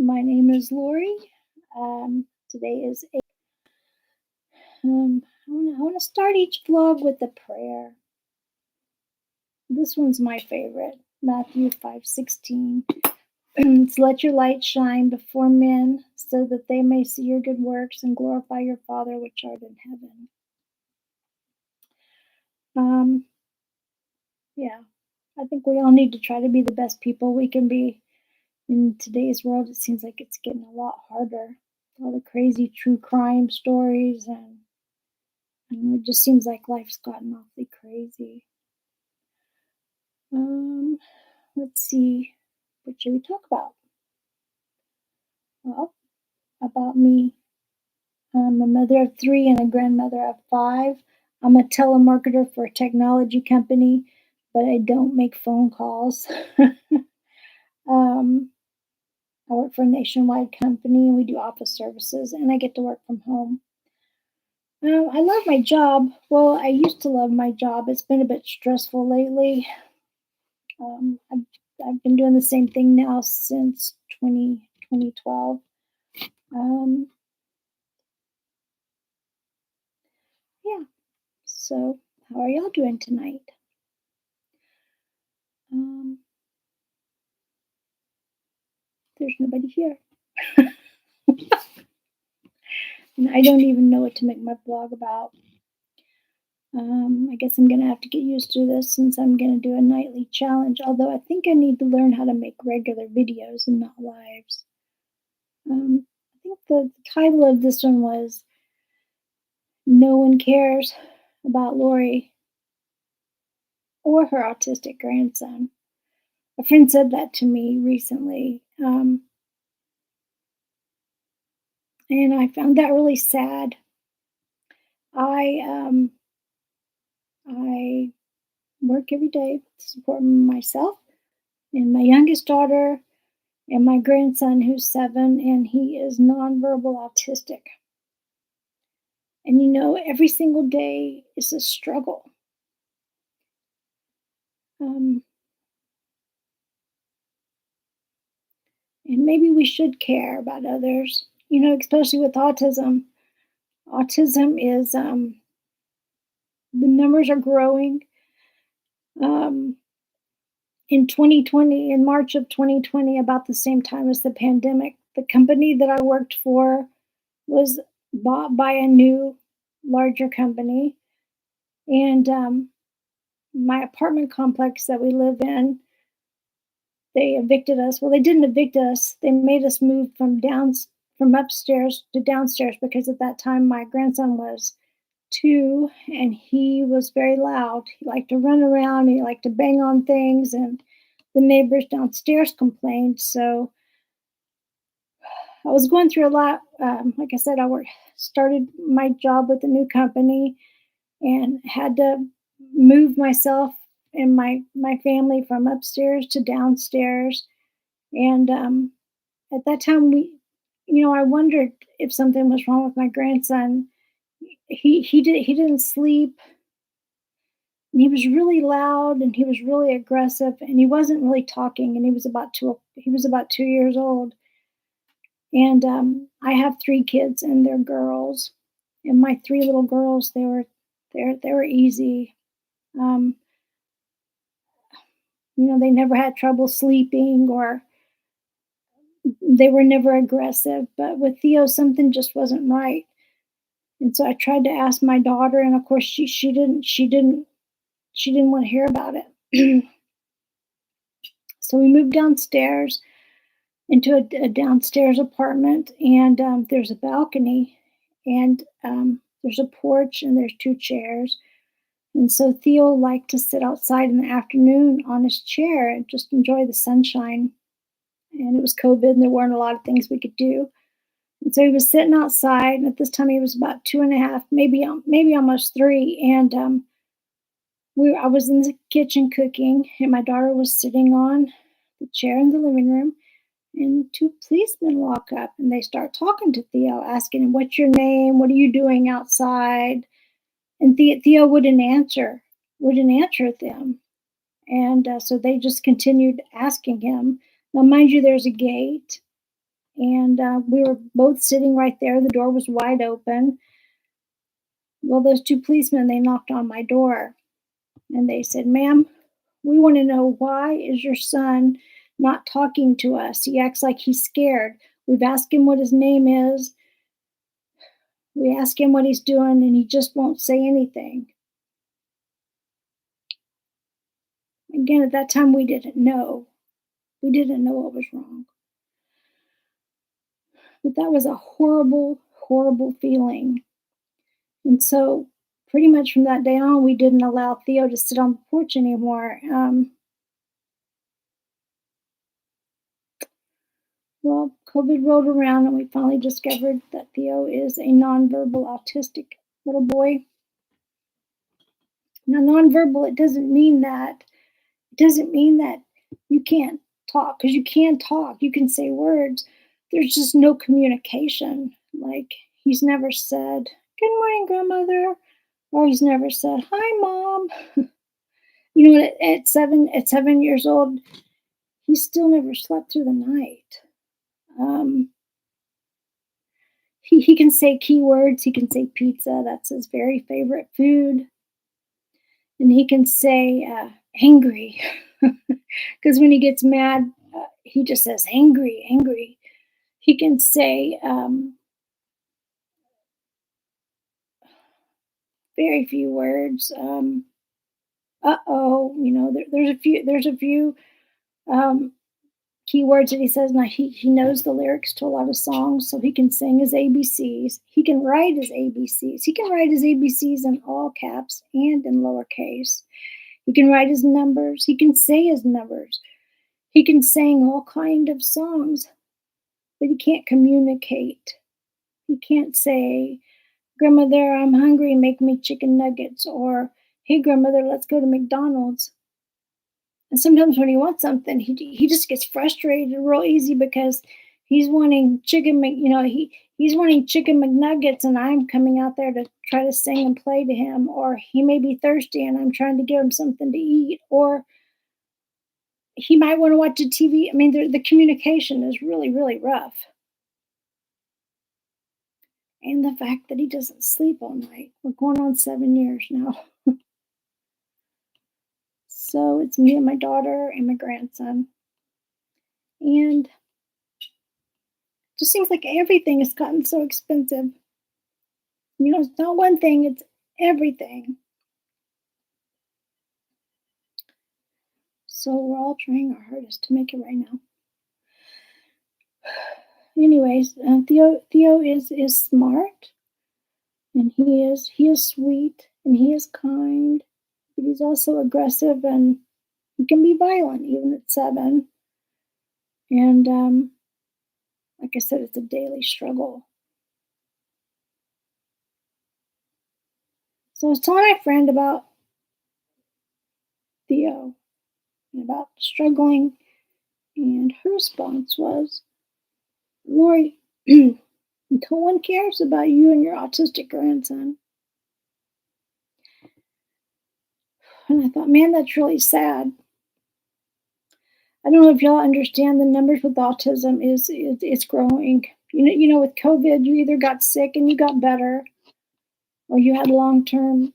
My name is Lori. Today is I want to start each vlog with a prayer. This one's my favorite, Matthew 5:16. It's let your light shine before men, so that they may see your good works and glorify your Father which art in heaven. Yeah, I think we all need to try to be the best people we can be. In today's world, it seems like it's getting a lot harder. All the crazy true crime stories, and it just seems like life's gotten awfully crazy. Let's see, what should we talk about? Well, about me. I'm a mother of 3 and a grandmother of 5. I'm a telemarketer for a technology company, but I don't make phone calls. I work for a nationwide company, and we do office services, and I get to work from home. I love my job. Well, I used to love my job. It's been a bit stressful lately. I've been doing the same thing now since 2012. Yeah. So, how are y'all doing tonight? There's nobody here. And I don't even know what to make my blog about. I guess I'm going to have to get used to this since I'm going to do a nightly challenge, although I think I need to learn how to make regular videos and not lives. I think the title of this one was No One Cares About Lori or Her Autistic Grandson. A friend said that to me recently, and I found that really sad. I work every day to support myself and my youngest daughter and my grandson who's 7, and he is nonverbal autistic. And every single day is a struggle. And maybe we should care about others, especially with autism. Autism is, the numbers are growing. In 2020, in March of 2020, about the same time as the pandemic, the company that I worked for was bought by a new, larger company. And my apartment complex that we live in, they evicted us. Well, they didn't evict us. They made us move from upstairs to downstairs because at that time my grandson was 2 and he was very loud. He liked to run around. He liked to bang on things, and the neighbors downstairs complained. So I was going through a lot. Like I said, started my job with a new company and had to move myself and my family from upstairs to downstairs. And at that time, I wondered if something was wrong with my grandson. He didn't sleep. And he was really loud and he was really aggressive and he wasn't really talking, and he was about 2 years old. And I have 3 kids and they're girls, and my 3 little girls, they were easy. They never had trouble sleeping, or they were never aggressive. But with Theo, something just wasn't right. And so I tried to ask my daughter, and of course she didn't want to hear about it. So we moved downstairs into a downstairs apartment, and there's a balcony, and there's a porch, and there's 2 chairs. And so Theo liked to sit outside in the afternoon on his chair and just enjoy the sunshine. And it was COVID, and there weren't a lot of things we could do. And so he was sitting outside, and at this time he was about 2.5, maybe almost 3. And I was in the kitchen cooking, and my daughter was sitting on the chair in the living room. And 2 policemen walk up, and they start talking to Theo, asking him, "What's your name? What are you doing outside?" And Theo wouldn't answer them. And so they just continued asking him. Now, mind you, there's a gate, and we were both sitting right there. The door was wide open. Well, those two policemen, they knocked on my door and they said, "Ma'am, we want to know, why is your son not talking to us? He acts like he's scared. We've asked him what his name is. We ask him what he's doing, and he just won't say anything." Again, at that time, we didn't know. We didn't know what was wrong. But that was a horrible, horrible feeling. And so, pretty much from that day on, we didn't allow Theo to sit on the porch anymore. Well, COVID rolled around, and we finally discovered that Theo is a nonverbal autistic little boy. Now, nonverbal, it doesn't mean that you can't talk, because you can talk. You can say words. There's just no communication. Like, he's never said, "Good morning, grandmother," or he's never said, "Hi, mom." You know, at 7 years old, he still never slept through the night. Um, he can say keywords. He can say pizza. That's his very favorite food. And he can say angry, because when he gets mad, he just says angry, angry. He can say very few words. Uh-oh, there's a few um, keywords that he says. Now he knows the lyrics to a lot of songs, so he can sing his ABCs. He can write his ABCs. He can write his ABCs in all caps and in lowercase. He can write his numbers. He can say his numbers. He can sing all kind of songs, but he can't communicate. He can't say, "Grandmother, I'm hungry, make me chicken nuggets," or, "Hey, grandmother, let's go to McDonald's." And sometimes when he wants something, he just gets frustrated real easy, because he's wanting he's wanting chicken McNuggets, and I'm coming out there to try to sing and play to him, or he may be thirsty and I'm trying to give him something to eat, or he might want to watch a TV. I mean, the communication is really, really rough. And the fact that he doesn't sleep all night. We're going on 7 years now. So it's me and my daughter and my grandson. And it just seems like everything has gotten so expensive. You know, it's not one thing, it's everything. So we're all trying our hardest to make it right now. Anyways, Theo is smart, and he is sweet, and he is kind, but he's also aggressive, and he can be violent even at 7. And like I said, it's a daily struggle. So I was telling my friend about Theo and about struggling, and her response was, "Lori, no one cares about you and your autistic grandson." And I thought, man, that's really sad. I don't know if y'all understand, the numbers with autism is it's growing. With COVID, you either got sick and you got better, or you had long term,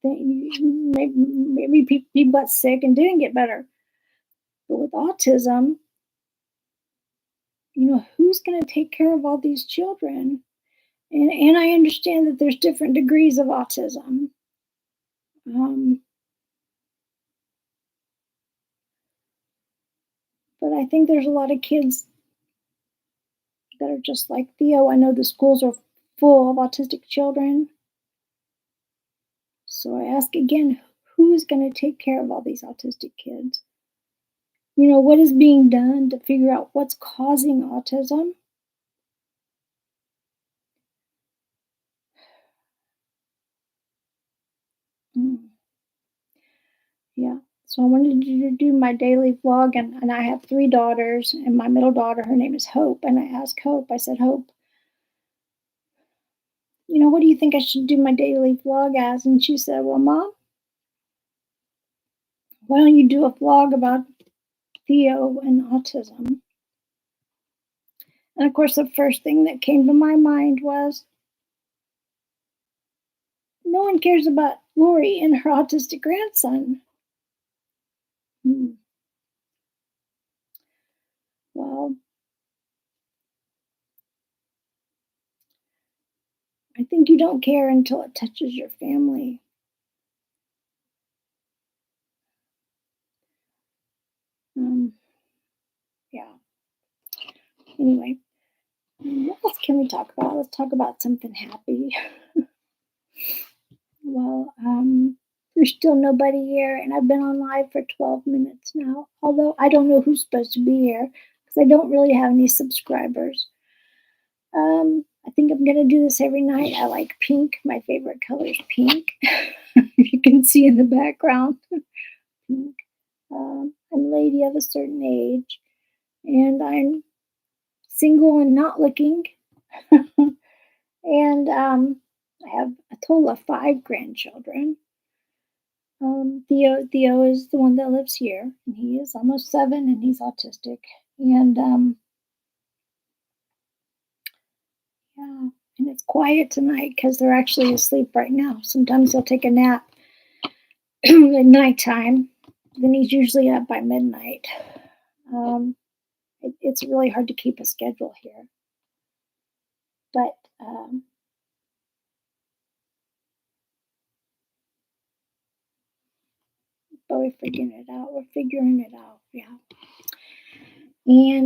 maybe people got sick and didn't get better. But with autism, who's going to take care of all these children? And I understand that there's different degrees of autism. Um, but I think there's a lot of kids that are just like Theo. I know the schools are full of autistic children. So I ask again, who's going to take care of all these autistic kids? What is being done to figure out what's causing autism? Mm, yeah. So I wanted to do my daily vlog, and I have 3 daughters, and my middle daughter, her name is Hope, and I asked Hope, I said, "Hope, what do you think I should do my daily vlog as?" And she said, "Well, Mom, why don't you do a vlog about Theo and autism?" And of course, the first thing that came to my mind was no one cares about Lori and her autistic grandson. Hmm. Well, I think you don't care until it touches your family. Um, yeah. Anyway, what else can we talk about? Let's talk about something happy. Well, there's still nobody here, and I've been on live for 12 minutes now. Although I don't know who's supposed to be here because I don't really have any subscribers. I think I'm gonna do this every night. I like pink. My favorite color is pink. You can see in the background. Pink. I'm a lady of a certain age, and I'm single and not looking. And I have a total of 5 grandchildren. Theo is the one that lives here, and he is almost 7, and he's autistic. And yeah, and it's quiet tonight because they're actually asleep right now. Sometimes they'll take a nap at nighttime. Then he's usually up by midnight. It's really hard to keep a schedule here, but but we're figuring it out. We're figuring it out. Yeah, and